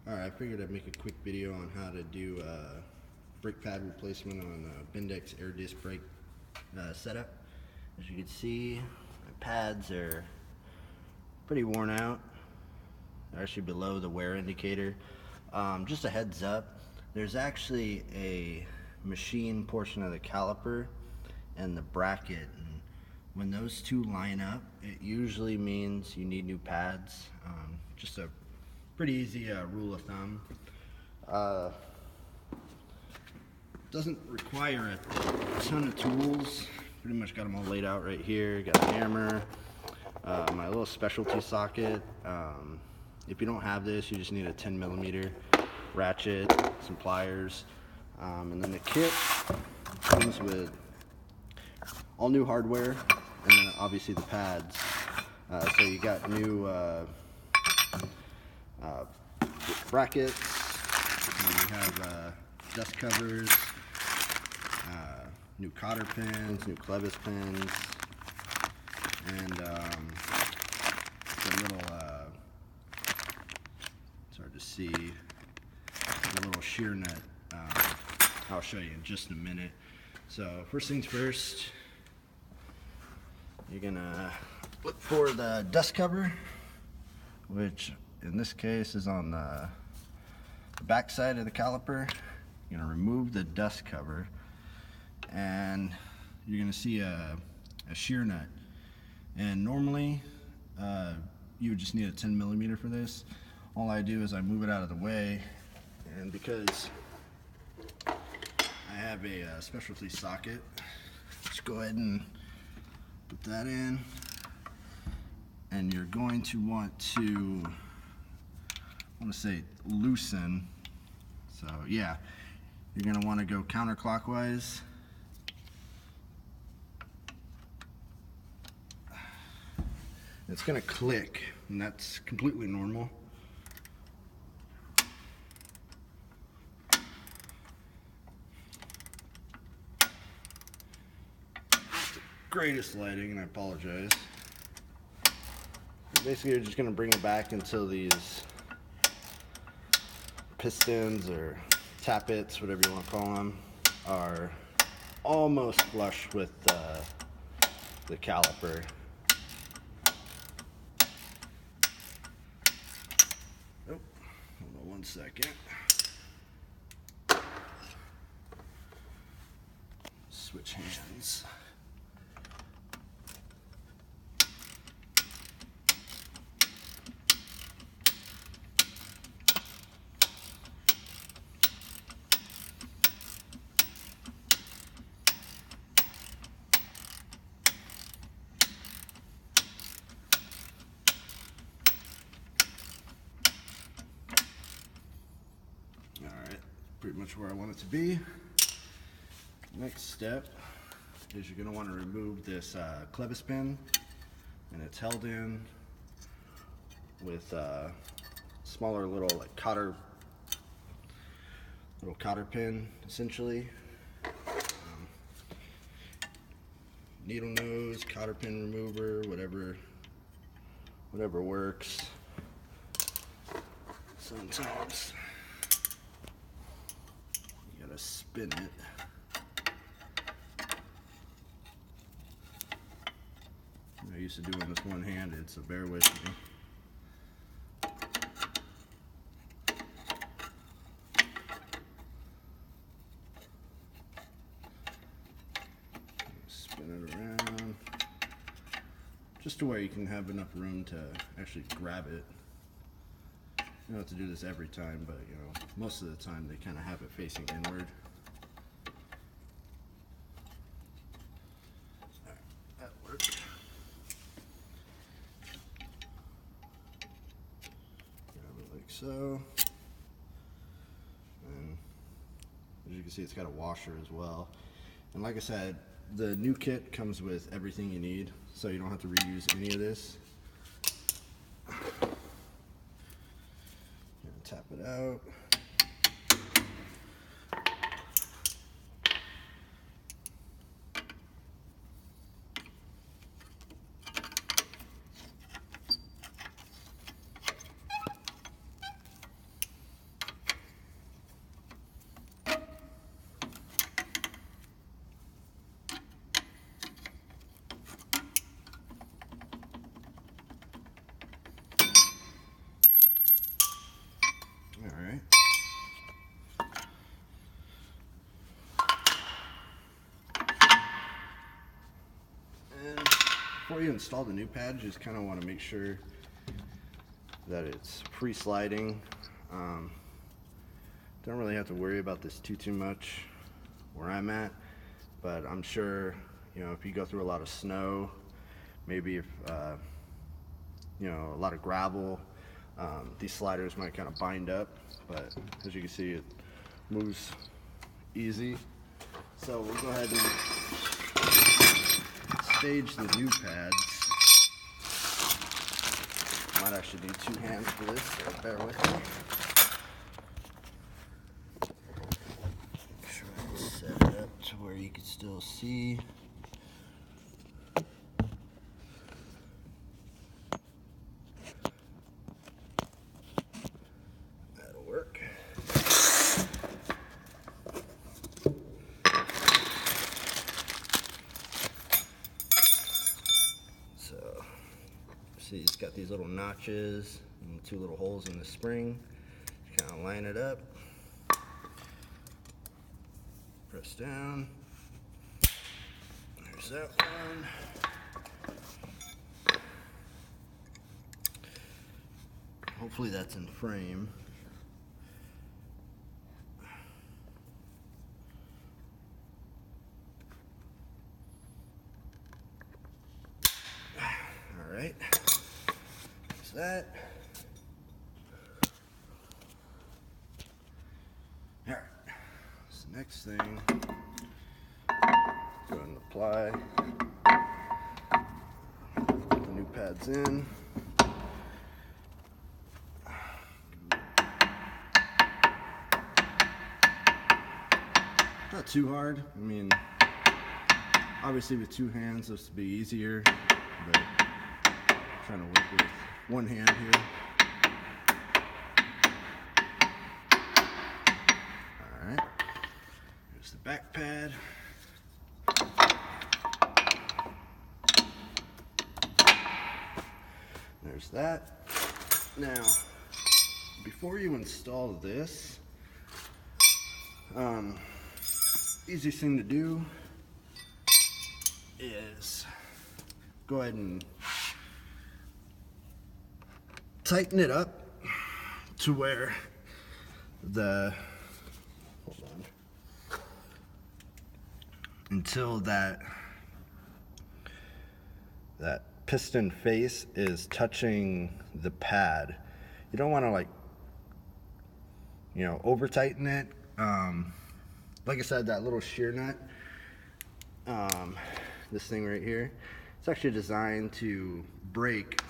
Alright, I figured I'd make a quick video on how to do brake pad replacement on a Bendix Air disc brake setup. As you can see, my pads are pretty worn out. They're actually below the wear indicator. Just a heads up, there's actually a machine portion of the caliper and the bracket, and when those two line up, it usually means you need new pads. Just a pretty easy rule of thumb. Doesn't require a ton of tools. Pretty much got them all laid out right here. Got a hammer, my little specialty socket. If you don't have this, you just need a 10mm ratchet, some pliers, and then the kit comes with all new hardware, and then obviously the pads. So you got new brackets, and you have dust covers, new cotter pins, new clevis pins, and the little, it's hard to see, the little shear nut. I'll show you in just a minute. So first things first, you're gonna look for the dust cover, which in this case is on the back side of the caliper. You're gonna remove the dust cover, and you're gonna see a shear nut. And normally you would just need a 10mm for this. All I do is I move it out of the way, and because I have a specialty socket, just go ahead and put that in, and you're going to want to, I want to say, loosen. So yeah, you're going to want to go counterclockwise. It's going to click, and that's completely normal. Greatest lighting, and I apologize. Basically, you're just going to bring it back until these pistons or tappets, whatever you want to call them, are almost flush with the caliper. Oh, hold on one second. Switch hands. Pretty much where I want it to be. Next step is you're going to want to remove this clevis pin, and it's held in with smaller little cotter pin, essentially. Needle nose, cotter pin remover, whatever works. Sometimes spin it. I'm used to doing this one-handed, so bear with me. Spin it around, just to where you can have enough room to actually grab it. You don't have to do this every time, but you know, most of the time they kind of have it facing inward. Alright, that worked. Grab it like so. And as you can see, it's got a washer as well. And like I said, the new kit comes with everything you need, so you don't have to reuse any of this. Tap it out. before you install the new pad, you just kind of want to make sure that it's free-sliding. Don't really have to worry about this too much where I'm at, but I'm sure, you know, if you go through a lot of snow, maybe if you know, a lot of gravel, these sliders might kind of bind up, but as you can see, it moves easy. So we'll go ahead and stage the new pads. Might actually need 2 hands for this, so bear with me. Try and set it up to where you can still see. That'll work. So, see, it's got these little notches and 2 little holes in the spring. Kind of line it up. Press down. There's that one. Hopefully that's in frame. All right. There's that. All right. So next thing, go ahead and apply. Put the new pads in. Not too hard. I mean, obviously with 2 hands this would be easier, but I'm trying to work with 1 hand here. Alright, here's the back pad. There's that. Now, before you install this, easiest thing to do is go ahead and tighten it up to where hold on, until that piston face is touching the pad. You don't want to, like, you know, over tighten it. Like I said, that little shear nut, this thing right here, it's actually designed to break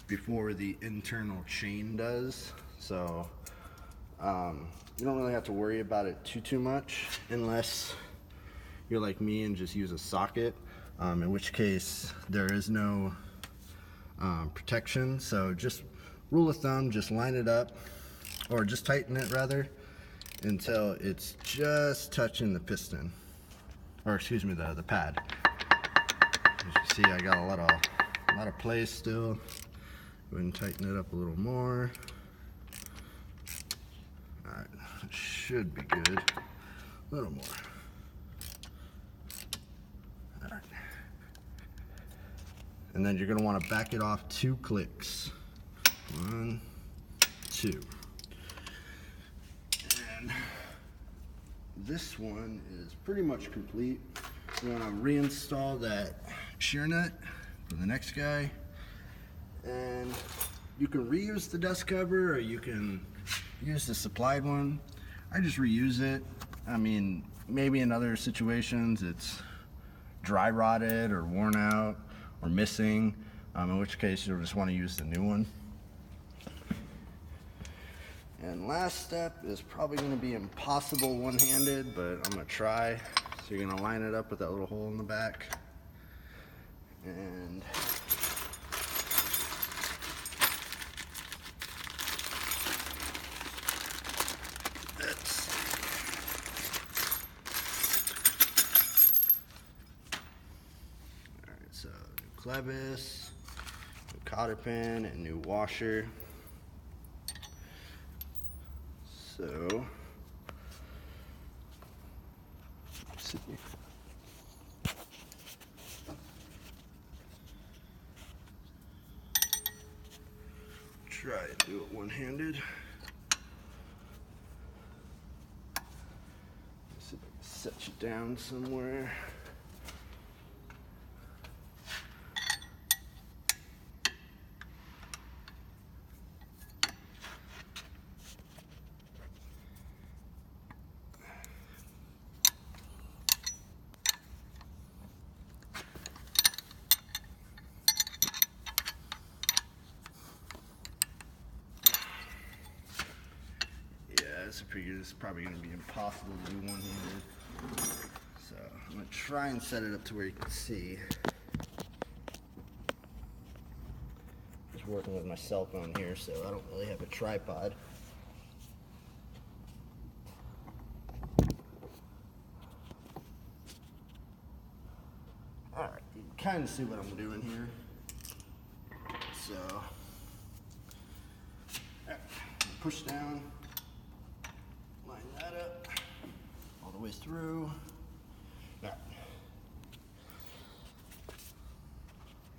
before the internal chain does. So you don't really have to worry about it too much unless you're like me and just use a socket, in which case there is no protection. So just rule of thumb, just line it up, or just tighten it rather, until it's just touching the piston, or excuse me, the pad. As you see, I got a lot of play still. Go ahead and tighten it up a little more. All right, it should be good. A little more. All right. And then you're going to want to back it off 2 clicks. 1, 2. And this one is pretty much complete. You want to reinstall that shear nut for the next guy, and you can reuse the dust cover, or you can use the supplied one. I just reuse it. I mean, maybe in other situations it's dry rotted or worn out or missing, in which case you'll just want to use the new one. And last step is probably going to be impossible one-handed, but I'm going to try. So you're going to line it up with that little hole in the back. And that's, all right, so new clevis, new cotter pin, and new washer. So, let's see. try and do it one-handed. See if I can set you down somewhere. I figure it's probably going to be impossible to do one-handed. So I'm going to try and set it up to where you can see. Just working with my cell phone here, so I don't really have a tripod. Alright, you can kind of see what I'm doing here. So, push down. That up all the way through. Right.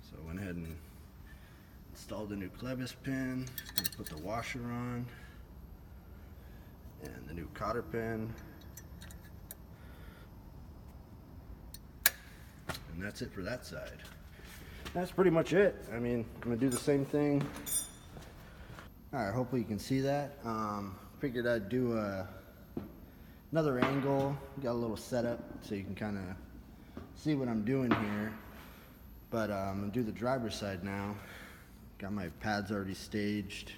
So I went ahead and installed the new clevis pin and put the washer on and the new cotter pin, and that's it for that side. That's pretty much it. I mean, I'm gonna do the same thing. All right, hopefully you can see that. Figured I'd do another angle. Got a little setup so you can kind of see what I'm doing here. But I'm gonna do the driver's side now. Got my pads already staged.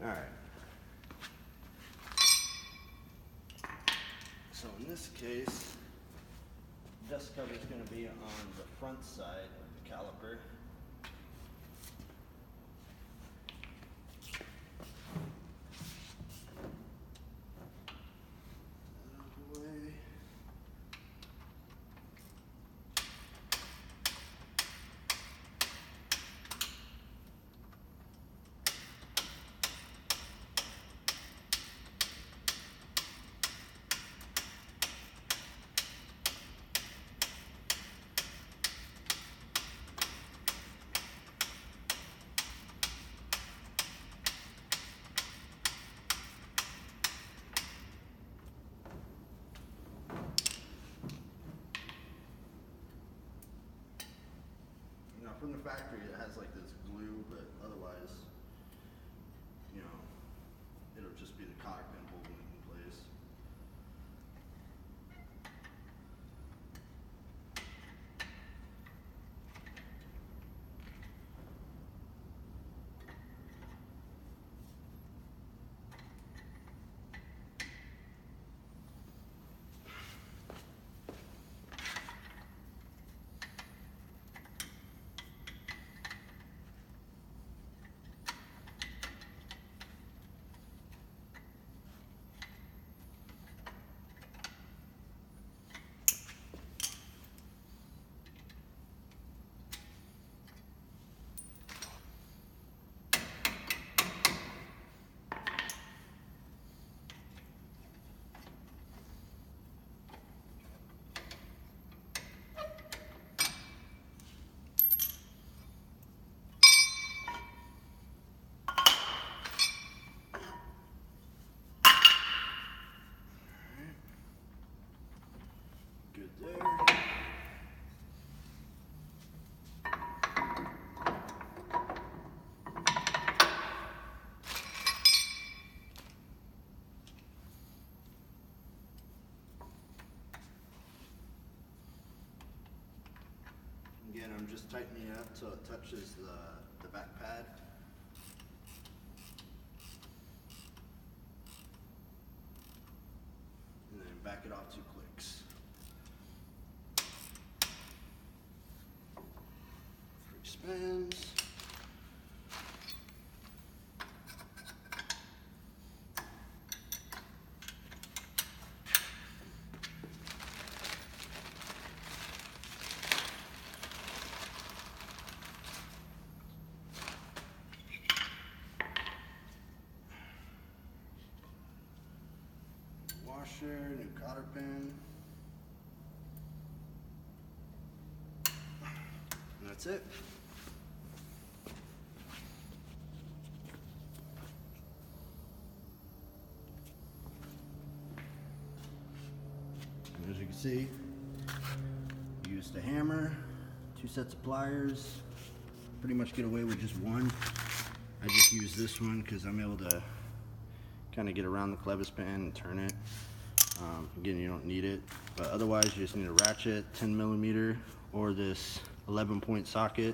Alright, so in this case, the dust cover is going to be on the front side of the caliper. Out of the way. From the factory, it has like this glue, but otherwise, you know, it'll just be the cotter pin holding it in place. Good there. Again, I'm just tightening it up so it touches the back pad. And then back it off 2 clicks. 3 spins. cotter pin. And that's it. And as you can see, used a hammer, 2 sets of pliers. Pretty much get away with just one. I just use this one because I'm able to kind of get around the clevis pin and turn it. Again, you don't need it, but otherwise you just need a ratchet, 10mm, or this 11-point socket,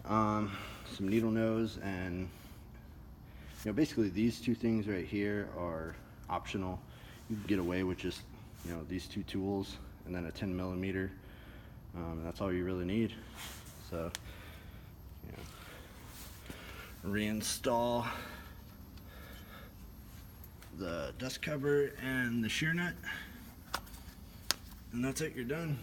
some needle nose, and basically these 2 things right here are optional. You can get away with just these 2 tools and then a 10mm. That's all you really need. So reinstall the dust cover and the shear nut, and that's it, you're done.